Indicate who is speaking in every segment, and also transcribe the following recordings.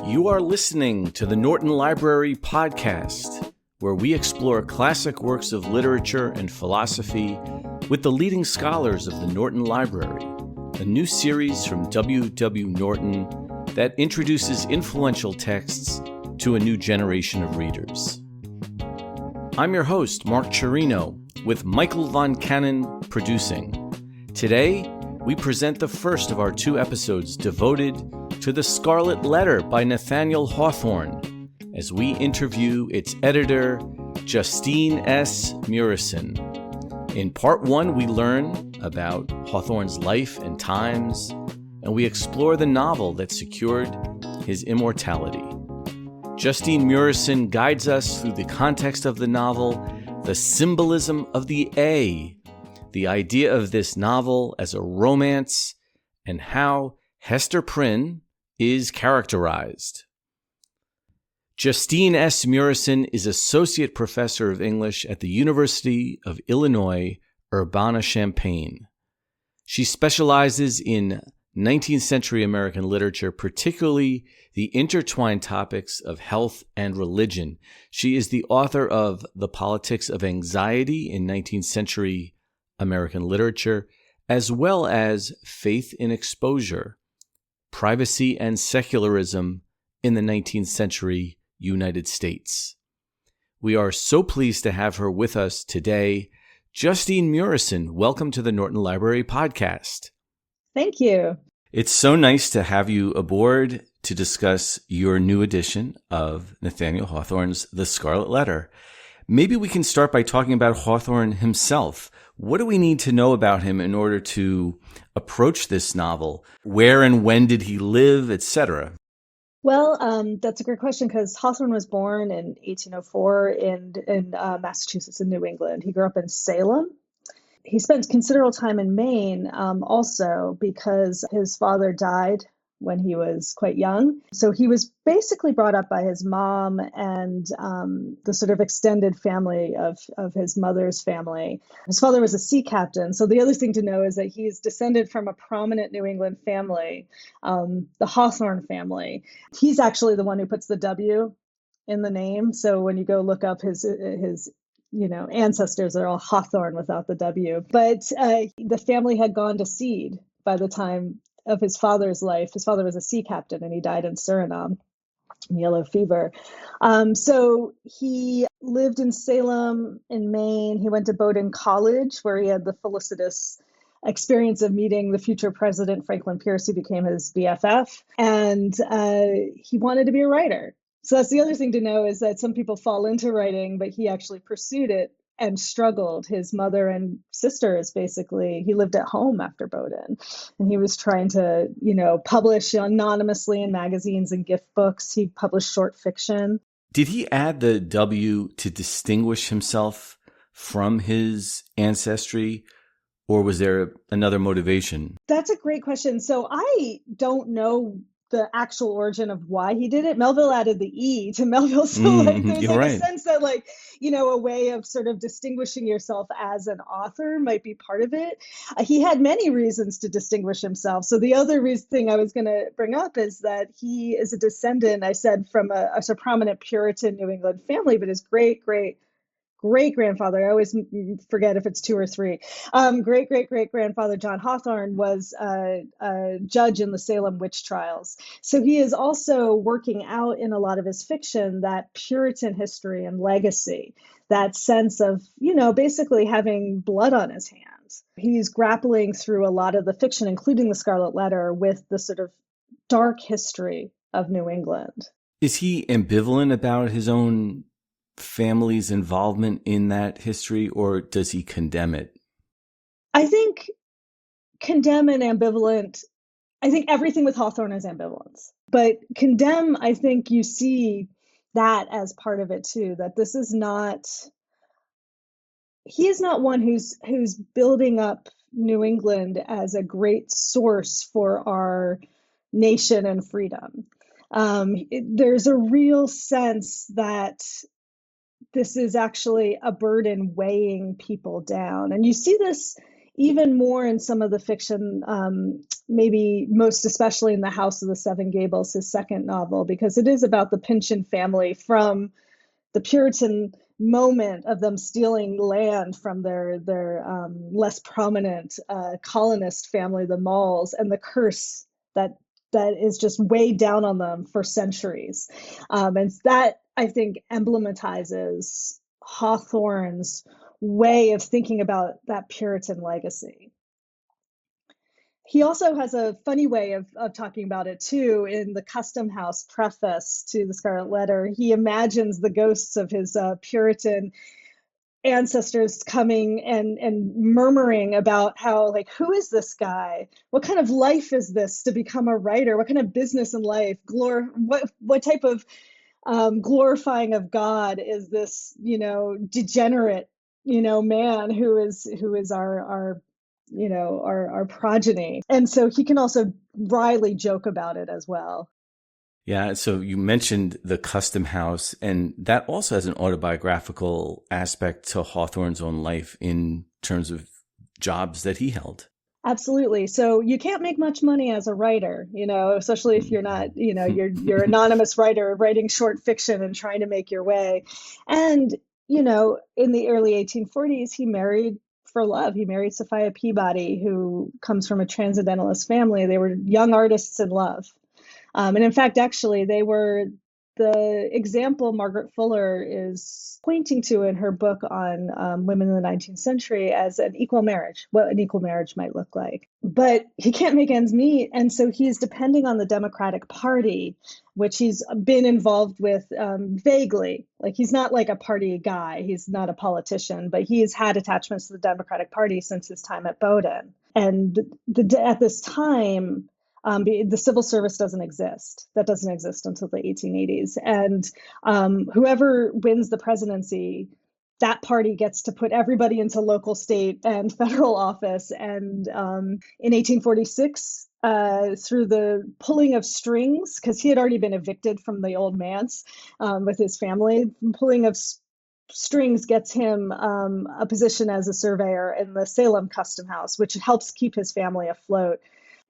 Speaker 1: You are listening to the Norton Library Podcast, where we explore classic works of literature and philosophy with the leading scholars of the Norton Library, a new series from W. W. Norton that introduces influential texts to a new generation of readers. I'm your host, Mark Chirino, with Michael Von Cannon producing. Today, we present the first of our two episodes devoted to The Scarlet Letter by Nathaniel Hawthorne, as we interview its editor, Justine S. Murison. In part one, we learn about Hawthorne's life and times, and we explore the novel that secured his immortality. Justine Murison guides us through the context of the novel, the symbolism of the A, the idea of this novel as a romance, and how Hester Prynne is characterized. Justine S. Murison is Associate Professor of English at the University of Illinois Urbana-Champaign. She specializes in 19th-century American literature, particularly the intertwined topics of health and religion. She is the author of The Politics of Anxiety in 19th-Century American Literature, as well as Faith in Exposure, Privacy and Secularism in the 19th-Century United States. We are so pleased to have her with us today. Justine Murison, welcome to the Norton Library Podcast.
Speaker 2: Thank you.
Speaker 1: It's so nice to have you aboard to discuss your new edition of Nathaniel Hawthorne's The Scarlet Letter. Maybe we can start by talking about Hawthorne himself. What do we need to know about him in order to approach this novel? Where and when did he live, etc.?
Speaker 2: Well, that's a great question because Hawthorne was born in 1804 in Massachusetts in New England. He grew up in Salem. He spent considerable time in Maine also because his father died when he was quite young. So he was basically brought up by his mom and the sort of extended family of his mother's family. His father was a sea captain. So the other thing to know is that he's descended from a prominent New England family, the Hawthorne family. He's actually the one who puts the W in the name. So when you go look up his ancestors are all Hawthorne without the W. But the family had gone to seed by the time of his father's life. His father was a sea captain and he died in Suriname in yellow fever. So he lived in Salem in Maine. He went to Bowdoin College where he had the felicitous experience of meeting the future president, Franklin Pierce, who became his BFF. And he wanted to be a writer. So that's the other thing to know is that some people fall into writing, but he actually pursued it and struggled. His mother and sisters, basically, he lived at home after Bowdoin, and he was trying to, publish anonymously in magazines and gift books. He published short fiction.
Speaker 1: Did he add the W to distinguish himself from his ancestry, or was there another motivation?
Speaker 2: That's a great question. So I don't know the actual origin of why he did it. Melville added the E to Melville. So there's a sense that a way of sort of distinguishing yourself as an author might be part of it. He had many reasons to distinguish himself. So the other thing I was going to bring up is that he is a descendant, I said, from a prominent Puritan New England family, but his great-grandfather, I always forget if it's two or three, great-great-great-grandfather John Hawthorne was a judge in the Salem witch trials. So he is also working out in a lot of his fiction that Puritan history and legacy, that sense of, basically having blood on his hands. He's grappling through a lot of the fiction, including The Scarlet Letter, with the sort of dark history of New England.
Speaker 1: Is he ambivalent about his own family's involvement in that history, or does he condemn it?
Speaker 2: I think condemn and ambivalent, I think everything with Hawthorne is ambivalence. But condemn, I think you see that as part of it too, that this is not, he is not one who's building up New England as a great source for our nation and freedom. There's a real sense that this is actually a burden weighing people down. And you see this even more in some of the fiction, maybe most especially in The House of the Seven Gables, his second novel, because it is about the Pynchon family from the Puritan moment of them stealing land from their less prominent colonist family, the Maules, and the curse that is just weighed down on them for centuries. And that, I think, emblematizes Hawthorne's way of thinking about that Puritan legacy. He also has a funny way of talking about it, too. In the Custom House preface to the Scarlet Letter, he imagines the ghosts of his Puritan ancestors coming and murmuring about how, like, who is this guy? What kind of life is this to become a writer? What kind of business in life? What type of glorifying of God is this, degenerate, man who is our progeny? And so he can also wryly joke about it as well.
Speaker 1: Yeah, so you mentioned the Custom House, and that also has an autobiographical aspect to Hawthorne's own life in terms of jobs that he held.
Speaker 2: Absolutely. So you can't make much money as a writer, especially if you're not, you're anonymous writer writing short fiction and trying to make your way. And, in the early 1840s, he married for love. He married Sophia Peabody, who comes from a transcendentalist family. They were young artists in love. And in fact, actually, they were the example Margaret Fuller is pointing to in her book on women in the 19th century as an equal marriage, what an equal marriage might look like. But he can't make ends meet. And so he's depending on the Democratic Party, which he's been involved with vaguely. Like, he's not like a party guy. He's not a politician, but he's had attachments to the Democratic Party since his time at Bowdoin. And at this time, the civil service doesn't exist. That doesn't exist until the 1880s. And whoever wins the presidency, that party gets to put everybody into local, state, and federal office. And in 1846, through the pulling of strings, because he had already been evicted from the old manse with his family, pulling of strings gets him a position as a surveyor in the Salem Custom House, which helps keep his family afloat.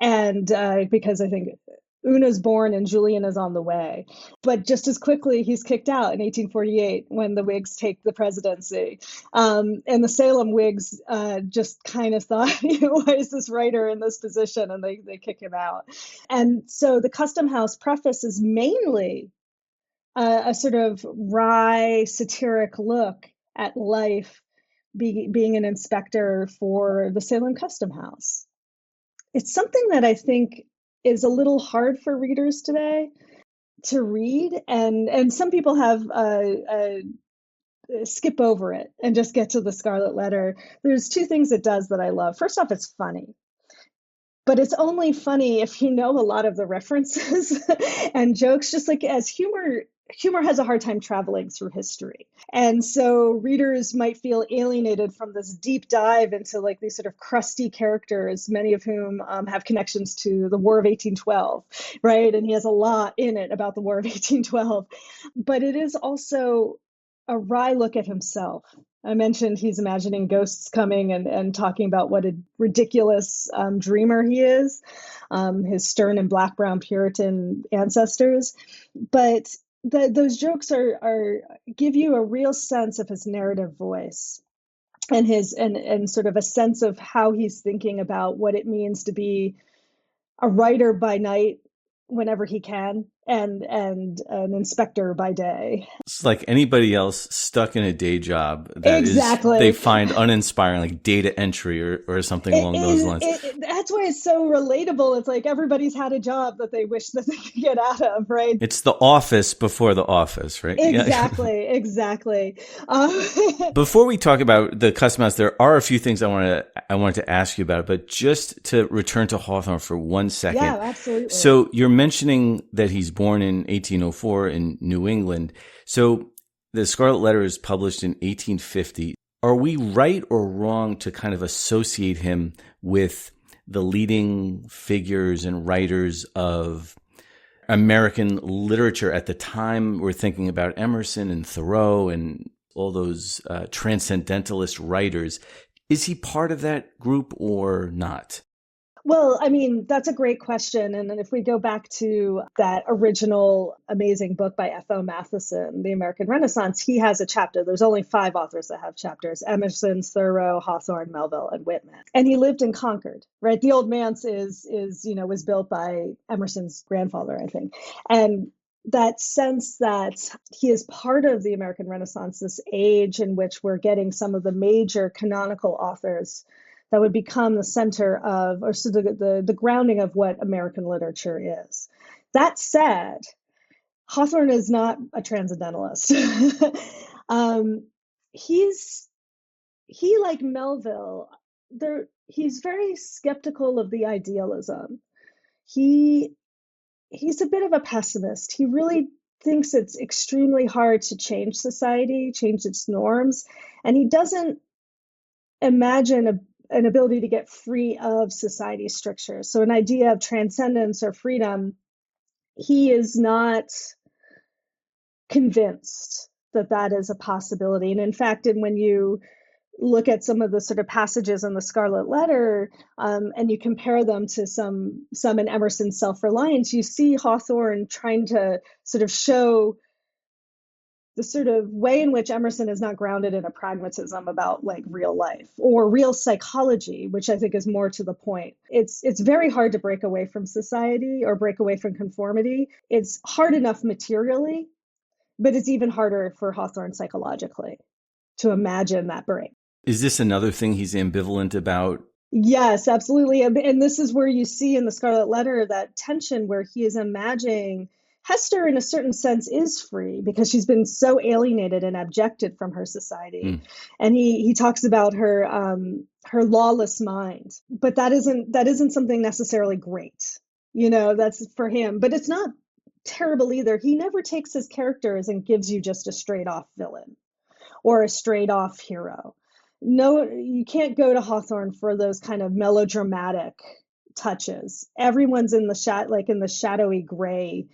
Speaker 2: And because I think Una's born and Julian is on the way. But just as quickly, he's kicked out in 1848 when the Whigs take the presidency. And the Salem Whigs just kind of thought, why is this writer in this position? And they kick him out. And so the Custom House preface is mainly a sort of wry, satiric look at life being an inspector for the Salem Custom House. It's something that I think is a little hard for readers today to read. And some people have skip over it and just get to the Scarlet Letter. There's two things it does that I love. First off, it's funny. But it's only funny if you know a lot of the references and jokes, just like as humor has a hard time traveling through history. And so readers might feel alienated from this deep dive into like these sort of crusty characters, many of whom have connections to the War of 1812, right? And he has a lot in it about the War of 1812. But it is also a wry look at himself. I mentioned he's imagining ghosts coming and talking about what a ridiculous dreamer he is, his stern and black brown Puritan ancestors. But those jokes are give you a real sense of his narrative voice and his and sort of a sense of how he's thinking about what it means to be a writer by night whenever he can and an inspector by day.
Speaker 1: It's like anybody else stuck in a day job that
Speaker 2: exactly.
Speaker 1: They find uninspiring, like data entry or something along those lines.
Speaker 2: That's why it's so relatable. It's like everybody's had a job that they wish that they could get out of, right?
Speaker 1: It's the office before the office, right?
Speaker 2: Exactly, exactly.
Speaker 1: Before we talk about the Custom House, there are a few things I wanted to ask you about, but just to return to Hawthorne for 1 second.
Speaker 2: Yeah, absolutely.
Speaker 1: So you're mentioning that he's born in 1804 in New England. So the Scarlet Letter is published in 1850. Are we right or wrong to kind of associate him with the leading figures and writers of American literature at the time? We're thinking about Emerson and Thoreau and all those transcendentalist writers. Is he part of that group or not?
Speaker 2: Well, I mean, that's a great question. And then if we go back to that original amazing book by F.O. Matheson, The American Renaissance, he has a chapter. There's only 5 authors that have chapters: Emerson, Thoreau, Hawthorne, Melville, and Whitman. And he lived in Concord, right? The Old Manse was built by Emerson's grandfather, I think. And that sense that he is part of the American Renaissance, this age in which we're getting some of the major canonical authors that would become the center of, or sort of the grounding of what American literature is. That said, Hawthorne is not a transcendentalist. He, like Melville, he's very skeptical of the idealism. He's a bit of a pessimist. He really thinks it's extremely hard to change society, change its norms, and he doesn't imagine an ability to get free of society strictures. So an idea of transcendence or freedom, he is not convinced that that is a possibility. And in fact, when you look at some of the sort of passages in the Scarlet Letter, and you compare them to some in Emerson's Self-Reliance, you see Hawthorne trying to sort of show the sort of way in which Emerson is not grounded in a pragmatism about like real life or real psychology, which I think is more to the point. It's very hard to break away from society or break away from conformity. It's hard enough materially, but it's even harder for Hawthorne psychologically to imagine that break.
Speaker 1: Is this another thing he's ambivalent about?
Speaker 2: Yes, absolutely. And this is where you see in the Scarlet Letter that tension where he is imagining Hester, in a certain sense, is free because she's been so alienated and abjected from her society. And he talks about her lawless mind. But that isn't something necessarily great. That's for him. But it's not terrible either. He never takes his characters and gives you just a straight off villain or a straight off hero. No, you can't go to Hawthorne for those kind of melodramatic touches. Everyone's in the shadowy gray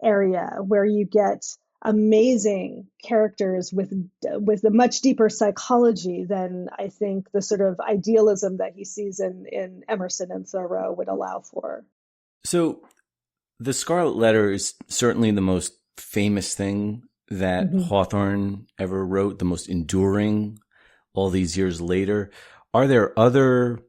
Speaker 2: area where you get amazing characters with a much deeper psychology than I think the sort of idealism that he sees in Emerson and Thoreau would allow for.
Speaker 1: So the Scarlet Letter is certainly the most famous thing that Hawthorne ever wrote, the most enduring all these years later. Are there other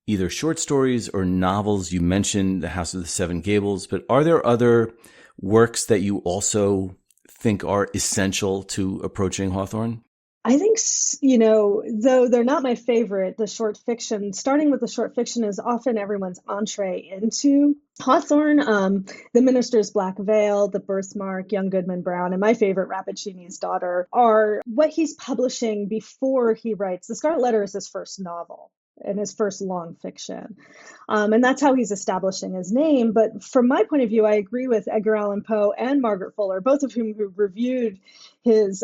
Speaker 1: either short stories or novels? You mentioned The House of the Seven Gables, but are there other works that you also think are essential to approaching Hawthorne?
Speaker 2: I think, though they're not my favorite, the short fiction, starting with the short fiction is often everyone's entree into Hawthorne. The Minister's Black Veil, The Birthmark, Young Goodman Brown, and my favorite, Rappaccini's Daughter, are what he's publishing before he writes. The Scarlet Letter is his first novel and his first long fiction. And that's how he's establishing his name. But from my point of view, I agree with Edgar Allan Poe and Margaret Fuller, both of whom have reviewed his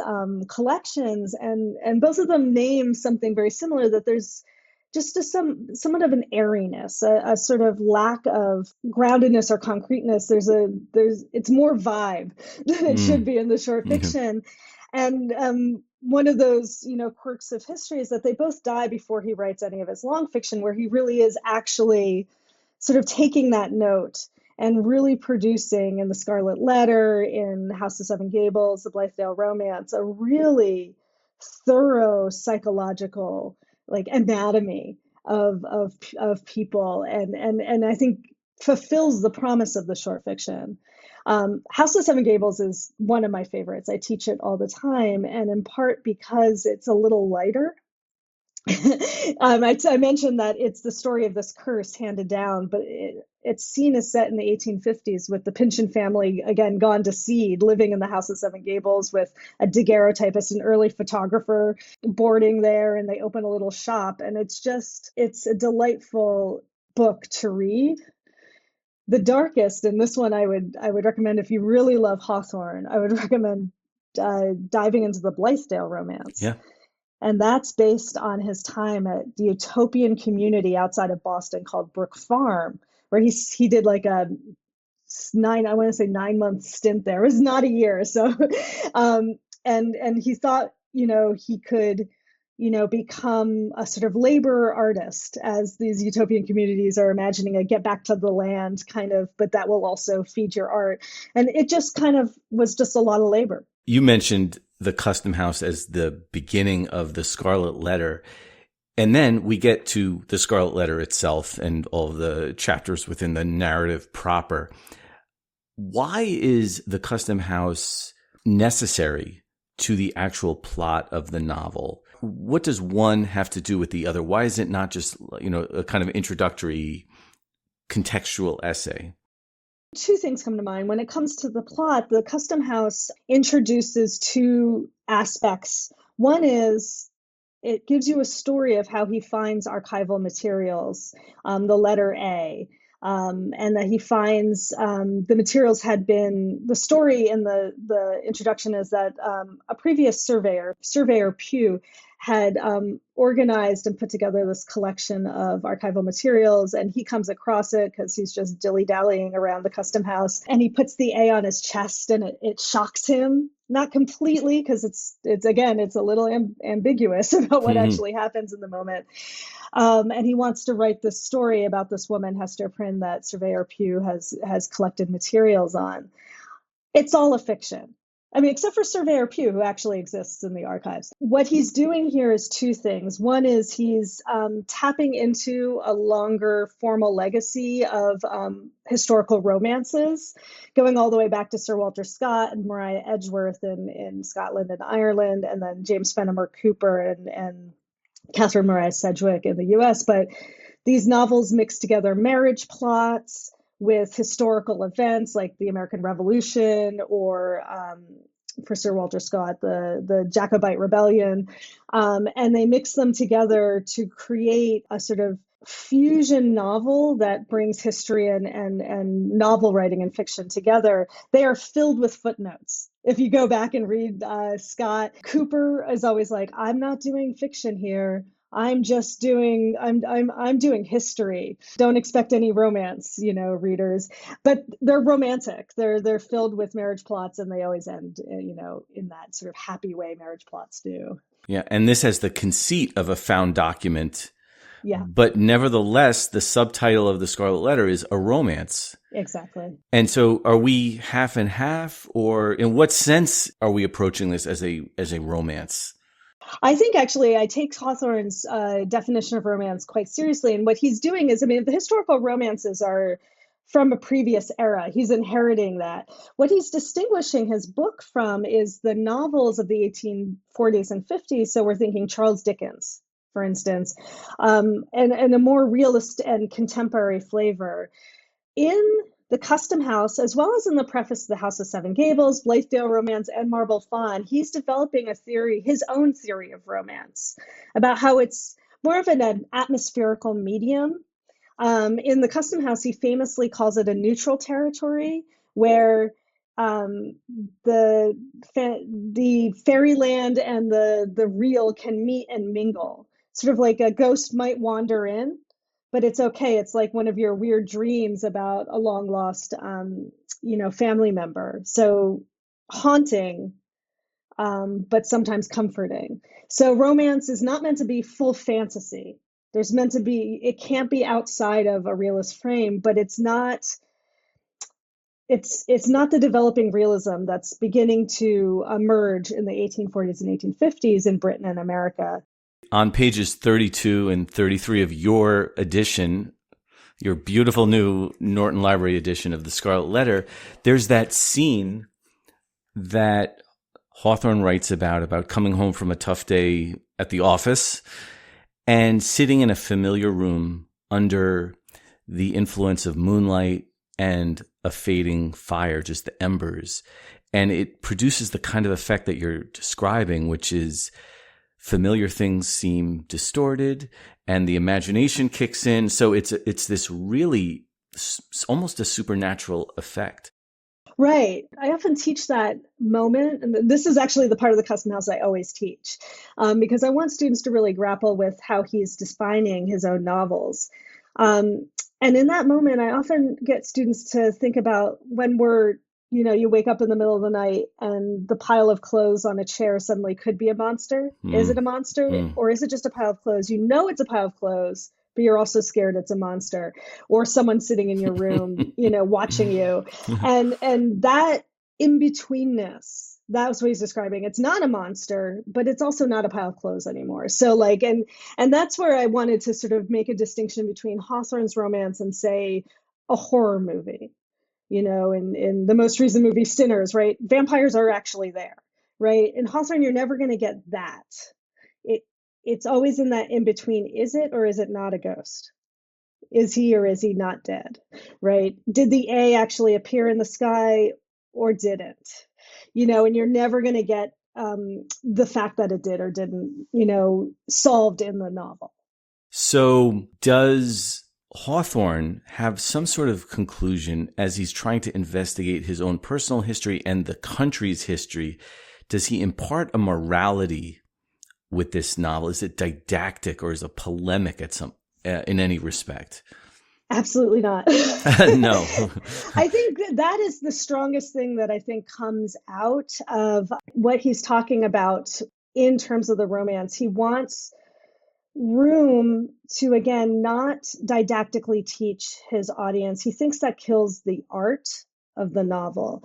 Speaker 2: collections. And both of them name something very similar, that there's just somewhat of an airiness, a sort of lack of groundedness or concreteness. It's more vibe than it should be in the short fiction. And one of those, quirks of history is that they both die before he writes any of his long fiction, where he really is actually sort of taking that note and really producing in The Scarlet Letter, in House of Seven Gables, The Blithedale Romance, a really thorough psychological anatomy of people, and I think fulfills the promise of the short fiction. House of Seven Gables is one of my favorites. I teach it all the time, and in part because it's a little lighter. I mentioned that it's the story of this curse handed down, but its scene is set in the 1850s with the Pynchon family, again, gone to seed, living in the House of Seven Gables with a daguerreotypist, an early photographer, boarding there, and they open a little shop. And it's a delightful book to read. The darkest, and this one I would recommend if you really love Hawthorne, I would recommend diving into the Blithedale Romance.
Speaker 1: Yeah.
Speaker 2: And that's based on his time at the utopian community outside of Boston called Brook Farm, where he did like a 9-month stint there. It was not a year. So, and he thought, he could become a sort of labor artist as these utopian communities are imagining a get back to the land kind of, but that will also feed your art. And it just kind of was just a lot of labor.
Speaker 1: You mentioned the Custom House as the beginning of the Scarlet Letter. And then we get to the Scarlet Letter itself and all the chapters within the narrative proper. Why is the Custom House necessary to the actual plot of the novel? What does one have to do with the other? Why is it not just, a kind of introductory contextual essay?
Speaker 2: Two things come to mind. When it comes to the plot, the Custom House introduces two aspects. One is it gives you a story of how he finds archival materials, the letter A, and that he finds the materials had been, the story in the introduction is that a previous surveyor Pugh, had organized and put together this collection of archival materials, and he comes across it because he's just dilly-dallying around the Custom House, and he puts the A on his chest, and it shocks him. Not completely, because it's a little ambiguous about what actually happens in the moment. And he wants to write this story about this woman, Hester Prynne, that Surveyor Pugh has collected materials on. It's all a fiction. I mean, except for Surveyor Pugh, who actually exists in the archives. What he's doing here is two things. One is he's tapping into a longer formal legacy of historical romances, going all the way back to Sir Walter Scott and Maria Edgeworth in Scotland and Ireland, and then James Fenimore Cooper and Catherine Maria Sedgwick in the US. But these novels mix together marriage plots with historical events like the American Revolution or for Sir Walter Scott, the Jacobite Rebellion. And they mix them together to create a sort of fusion novel that brings history and novel writing and fiction together. They are filled with footnotes. If you go back and read Scott, Cooper is always like, I'm not doing fiction here. I'm doing history. Don't expect any romance, readers. But they're romantic. They're filled with marriage plots, and they always end, in that sort of happy way marriage plots do.
Speaker 1: Yeah, and this has the conceit of a found document.
Speaker 2: Yeah.
Speaker 1: But nevertheless, the subtitle of the Scarlet Letter is a romance.
Speaker 2: Exactly.
Speaker 1: And so are we half and half, or in what sense are we approaching this as a romance?
Speaker 2: I think actually I take Hawthorne's definition of romance quite seriously. And what he's doing is, the historical romances are from a previous era. He's inheriting that. What he's distinguishing his book from is the novels of the 1840s and 50s. So we're thinking Charles Dickens, for instance, and a more realist and contemporary flavor. In the Custom House, as well as in the preface to The House of Seven Gables, Blithedale Romance, and Marble Fawn, he's developing a theory, his own theory of romance, about how it's more of an atmospherical medium. In the Custom House, he famously calls it a neutral territory where the fairyland and the real can meet and mingle, sort of like a ghost might wander in. But it's okay. It's like one of your weird dreams about a long lost, family member. So haunting, but sometimes comforting. So romance is not meant to be full fantasy. It can't be outside of a realist frame, but it's not the developing realism that's beginning to emerge in the 1840s and 1850s in Britain and America.
Speaker 1: On pages 32 and 33 of your edition, your beautiful new Norton Library edition of the Scarlet Letter, there's that scene that Hawthorne writes about coming home from a tough day at the office and sitting in a familiar room under the influence of moonlight and a fading fire, just the embers. And it produces the kind of effect that you're describing, which is familiar things seem distorted and the imagination kicks in. So it's this really almost a supernatural effect.
Speaker 2: Right. I often teach that moment. And this is actually the part of the Custom House I always teach, because I want students to really grapple with how he's defining his own novels. And in that moment, I often get students to think about when we're you wake up in the middle of the night and the pile of clothes on a chair suddenly could be a monster. Is it a monster or is it just a pile of clothes? You know it's a pile of clothes, but you're also scared it's a monster, or someone sitting in your room, watching you. And that in-betweenness, that's what he's describing. It's not a monster, but it's also not a pile of clothes anymore. So like, and that's where I wanted to sort of make a distinction between Hawthorne's romance and, say, a horror movie. In the most recent movie, Sinners, right? Vampires are actually there, right? In Hawthorne, you're never going to get that. It's always in that in between. Is it or is it not a ghost? Is he or is he not dead, right? Did the A actually appear in the sky or didn't? And you're never going to get the fact that it did or didn't, solved in the novel.
Speaker 1: So does Hawthorne have some sort of conclusion as he's trying to investigate his own personal history and the country's history? Does he impart a morality with this novel? Is it didactic or is it polemic in any respect?
Speaker 2: Absolutely not.
Speaker 1: No.
Speaker 2: I think that is the strongest thing that I think comes out of what he's talking about in terms of the romance. He wants room to, again, not didactically teach his audience. He thinks that kills the art of the novel.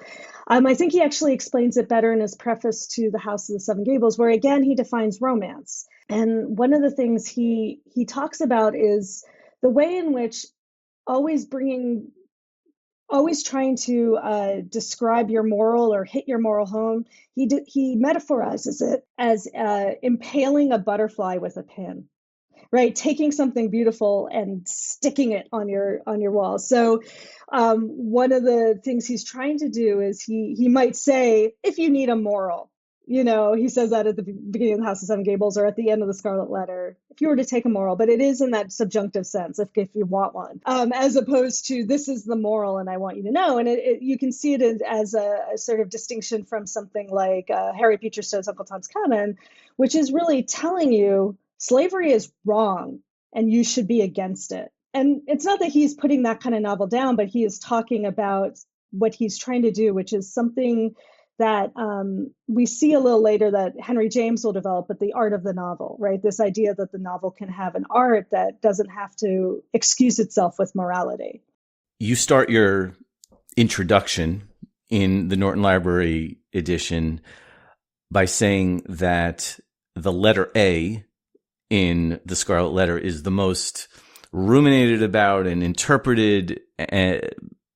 Speaker 2: I think he actually explains it better in his preface to The House of the Seven Gables, where, again, he defines romance. And one of the things he talks about is the way in which always trying to describe your moral or hit your moral home. He metaphorizes it as impaling a butterfly with a pin. Right, taking something beautiful and sticking it on your wall. So one of the things he's trying to do is he might say, if you need a moral, he says that at the beginning of The House of Seven Gables or at the end of the Scarlet Letter, if you were to take a moral, but it is in that subjunctive sense, if you want one, as opposed to this is the moral and I want you to know. And you can see it as a sort of distinction from something like Harry Beecher Stowe's Uncle Tom's Cabin, which is really telling you slavery is wrong and you should be against it. And it's not that he's putting that kind of novel down, but he is talking about what he's trying to do, which is something that we see a little later that Henry James will develop, but the art of the novel, right? This idea that the novel can have an art that doesn't have to excuse itself with morality.
Speaker 1: You start your introduction in the Norton Library edition by saying that the letter A in the Scarlet Letter is the most ruminated about and interpreted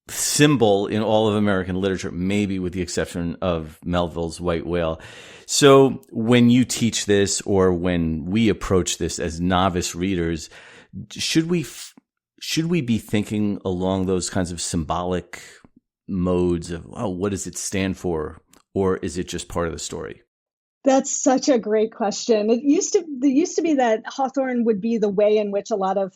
Speaker 1: symbol in all of American literature, maybe with the exception of Melville's White Whale. So when you teach this, or when we approach this as novice readers, should we be thinking along those kinds of symbolic modes of, what does it stand for? Or is it just part of the story?
Speaker 2: That's such a great question. There used to be that Hawthorne would be the way in which a lot of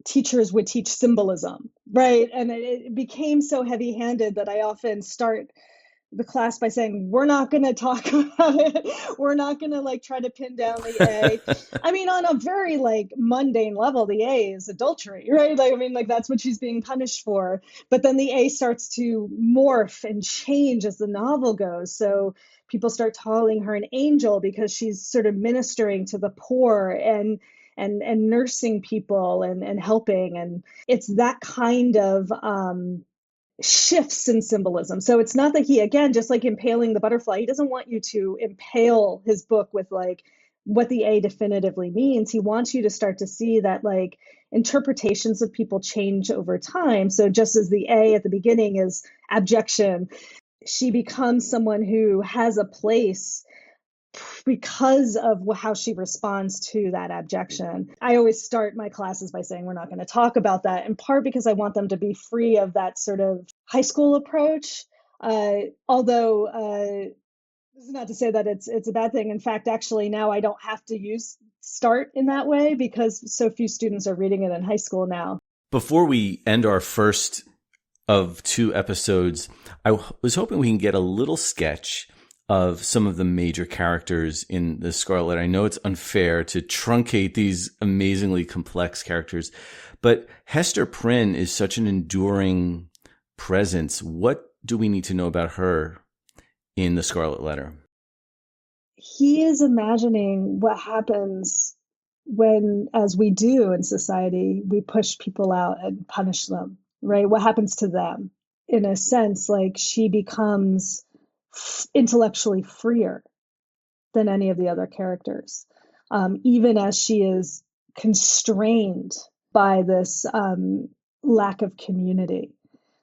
Speaker 2: teachers would teach symbolism, right? And it became so heavy-handed that I often start the class by saying, we're not going to talk about it. We're not going to try to pin down the A. I mean, on a very mundane level, the A is adultery, right? That's what she's being punished for. But then the A starts to morph and change as the novel goes. So people start calling her an angel because she's sort of ministering to the poor and nursing people and helping. And it's that kind of shifts in symbolism. So it's not that he, again, just like impaling the butterfly, he doesn't want you to impale his book with what the A definitively means. He wants you to start to see that interpretations of people change over time. So just as the A at the beginning is abjection, she becomes someone who has a place because of how she responds to that abjection. I always start my classes by saying we're not going to talk about that, in part because I want them to be free of that sort of high school approach. Although this is not to say that it's a bad thing. In fact, actually now I don't have to start in that way because so few students are reading it in high school now.
Speaker 1: Before we end our first of 2 episodes, I was hoping we can get a little sketch of some of the major characters in the Scarlet Letter. I know it's unfair to truncate these amazingly complex characters, but Hester Prynne is such an enduring presence. What do we need to know about her in the Scarlet Letter?
Speaker 2: He is imagining what happens when, as we do in society, we push people out and punish them, right? What happens to them? In a sense, like she becomes intellectually freer than any of the other characters, even as she is constrained by this lack of community.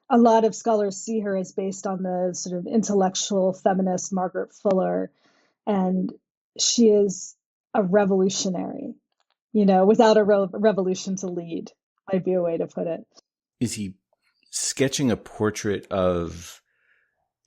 Speaker 2: A lot of scholars see her as based on the sort of intellectual feminist Margaret Fuller, and she is a revolutionary, without a revolution to lead, might be a way to put it.
Speaker 1: Is he sketching a portrait of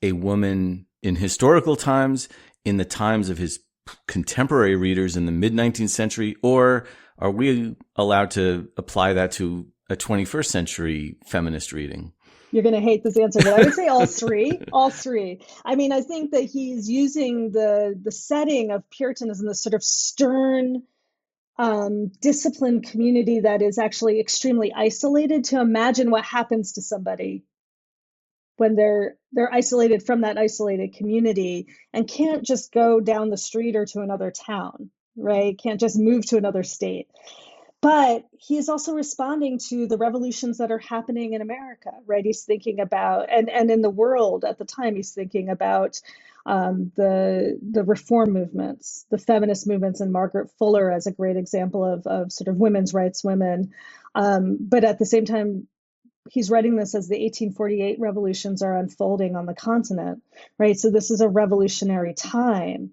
Speaker 1: a woman in historical times, in the times of his contemporary readers in the mid-19th century, or are we allowed to apply that to a 21st century feminist reading?
Speaker 2: You're going to hate this answer, but I would say all three. All three. I mean, I think that he's using the setting of Puritanism, the sort of stern, disciplined community that is actually extremely isolated, to imagine what happens to somebody when they're isolated from that isolated community and can't just go down the street or to another town, right? Can't just move to another state. But he is also responding to the revolutions that are happening in America, right? He's thinking about, and in the world at the time, he's thinking about the reform movements, the feminist movements, and Margaret Fuller as a great example of sort of women's rights women. But at the same time, he's writing this as the 1848 revolutions are unfolding on the continent, right? So this is a revolutionary time.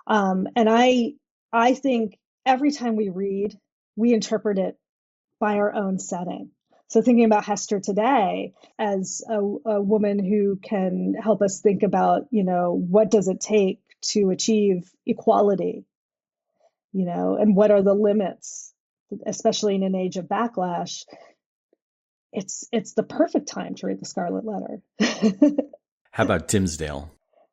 Speaker 2: And I think every time we read, we interpret it by our own setting. So thinking about Hester today as a woman who can help us think about, what does it take to achieve equality, and what are the limits, especially in an age of backlash. It's the perfect time to read the Scarlet Letter.
Speaker 1: How about Dimmesdale?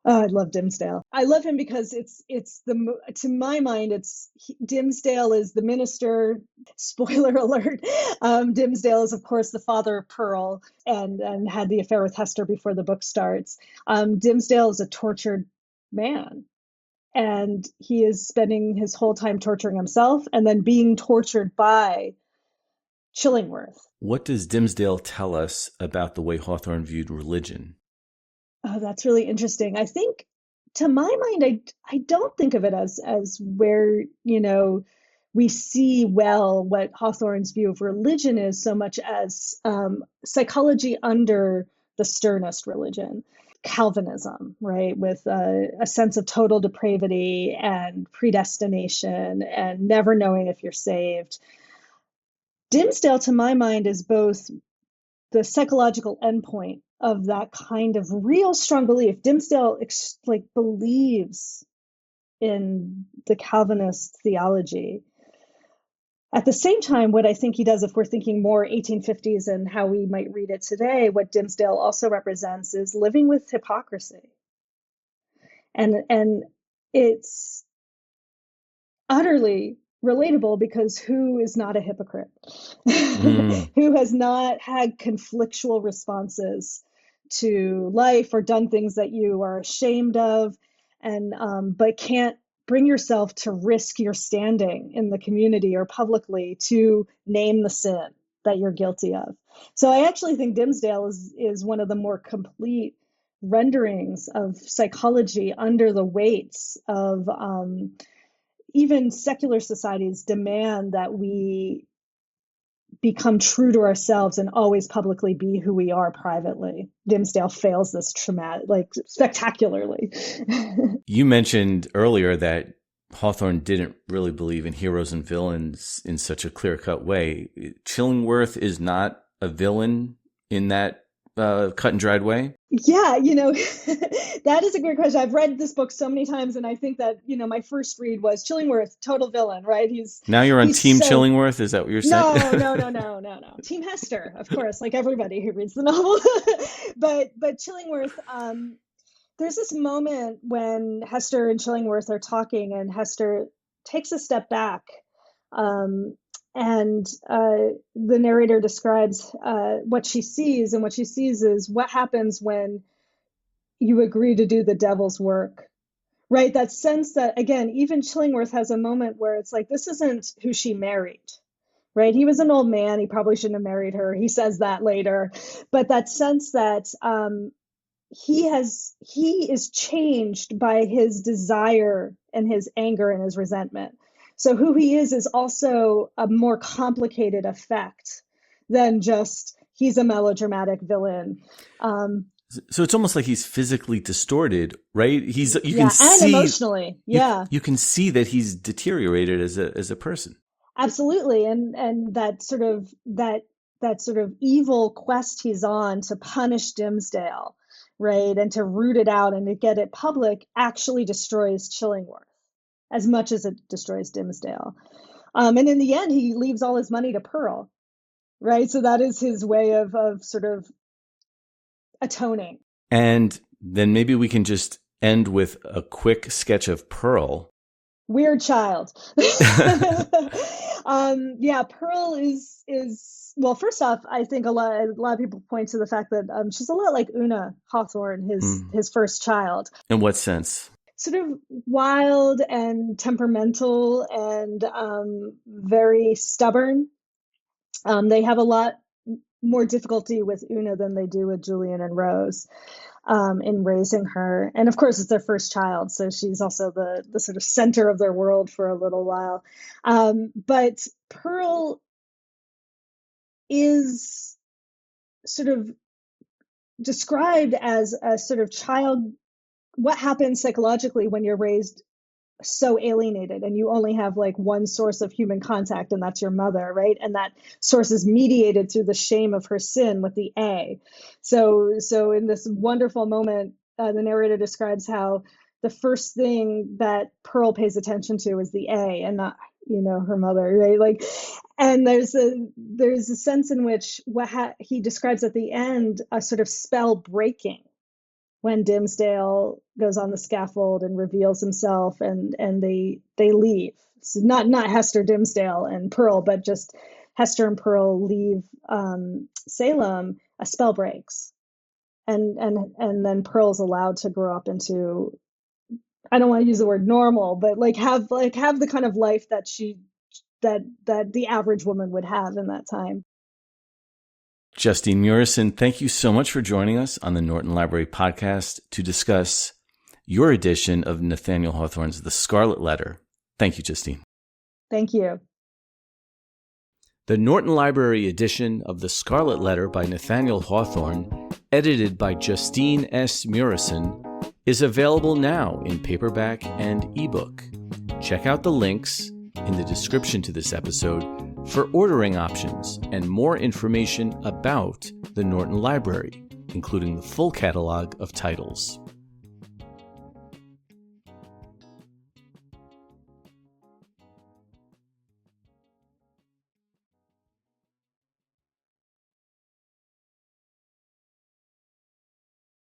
Speaker 2: Oh, I love Dimmesdale. I love him because to my mind, Dimmesdale is the minister. Spoiler alert. Dimmesdale is, of course, the father of Pearl and had the affair with Hester before the book starts. Dimmesdale is a tortured man, and he is spending his whole time torturing himself and then being tortured by Chillingworth.
Speaker 1: What does Dimmesdale tell us about the way Hawthorne viewed religion?
Speaker 2: Oh, that's really interesting. I think, to my mind, I don't think of it as where, we see well what Hawthorne's view of religion is, so much as psychology under the sternest religion, Calvinism, right? With a sense of total depravity and predestination and never knowing if you're saved. Dimmesdale, to my mind, is both the psychological endpoint of that kind of real strong belief. Dimmesdale believes in the Calvinist theology. At the same time, what I think he does, if we're thinking more 1850s and how we might read it today, what Dimmesdale also represents is living with hypocrisy. And it's utterly relatable, because who is not a hypocrite? Who has not had conflictual responses to life or done things that you are ashamed of, and but can't bring yourself to risk your standing in the community or publicly to name the sin that you're guilty of. So I actually think Dimmesdale is one of the more complete renderings of psychology under the weights of even secular societies demand that we become true to ourselves and always publicly be who we are privately. Dimmesdale fails this spectacularly.
Speaker 1: You mentioned earlier that Hawthorne didn't really believe in heroes and villains in such a clear-cut way. Chillingworth is not a villain in that cut and dried way?
Speaker 2: Yeah, that is a great question. I've read this book so many times, and I think that, my first read was Chillingworth, total villain, right?
Speaker 1: Now you're on Team Chillingworth? Is that what you're saying?
Speaker 2: No. Team Hester, of course, like everybody who reads the novel. But Chillingworth, there's this moment when Hester and Chillingworth are talking, and Hester takes a step back, and the narrator describes what she sees, and what she sees is what happens when you agree to do the devil's work, right? That sense that, again, even Chillingworth has a moment where it's like, this isn't who she married, right? He was an old man. He probably shouldn't have married her. He says that later. But that sense that he is changed by his desire and his anger and his resentment. So who he is also a more complicated effect than just he's a melodramatic villain.
Speaker 1: So it's almost like he's physically distorted, right? You can
Speaker 2: and
Speaker 1: see
Speaker 2: emotionally,
Speaker 1: you can see that he's deteriorated as a person.
Speaker 2: Absolutely, and that sort of evil quest he's on to punish Dimmesdale, right, and to root it out and to get it public actually destroys Chillingworth as much as it destroys Dimmesdale. And in the end, he leaves all his money to Pearl, right? So that is his way of sort of atoning.
Speaker 1: And then maybe we can just end with a quick sketch of Pearl.
Speaker 2: Weird child. Pearl is well, first off, I think a lot of people point to the fact that she's a lot like Una Hawthorne, his first child.
Speaker 1: In what sense?
Speaker 2: Sort of wild and temperamental and very stubborn. They have a lot more difficulty with Una than they do with Julian and Rose in raising her. And of course, it's their first child, so she's also the sort of center of their world for a little while. But Pearl is sort of described as a sort of child. What happens psychologically when you're raised so alienated and you only have like one source of human contact, and that's your mother, right? And that source is mediated through the shame of her sin with the A. So in this wonderful moment, the narrator describes how the first thing that Pearl pays attention to is the A and not, her mother, right? Like, and there's a sense in which he describes at the end a sort of spell breaking when Dimmesdale goes on the scaffold and reveals himself, and they leave. So not Hester Dimmesdale and Pearl, but just Hester and Pearl leave Salem. A spell breaks, and then Pearl's allowed to grow up into, I don't want to use the word normal, but have the kind of life that that the average woman would have in that time.
Speaker 1: Justine Murison, thank you so much for joining us on the Norton Library podcast to discuss your edition of Nathaniel Hawthorne's The Scarlet Letter. Thank you, Justine.
Speaker 2: Thank you.
Speaker 1: The Norton Library edition of The Scarlet Letter by Nathaniel Hawthorne, edited by Justine S. Murison, is available now in paperback and ebook. Check out the links in the description to this episode for ordering options and more information about the Norton Library, including the full catalog of titles.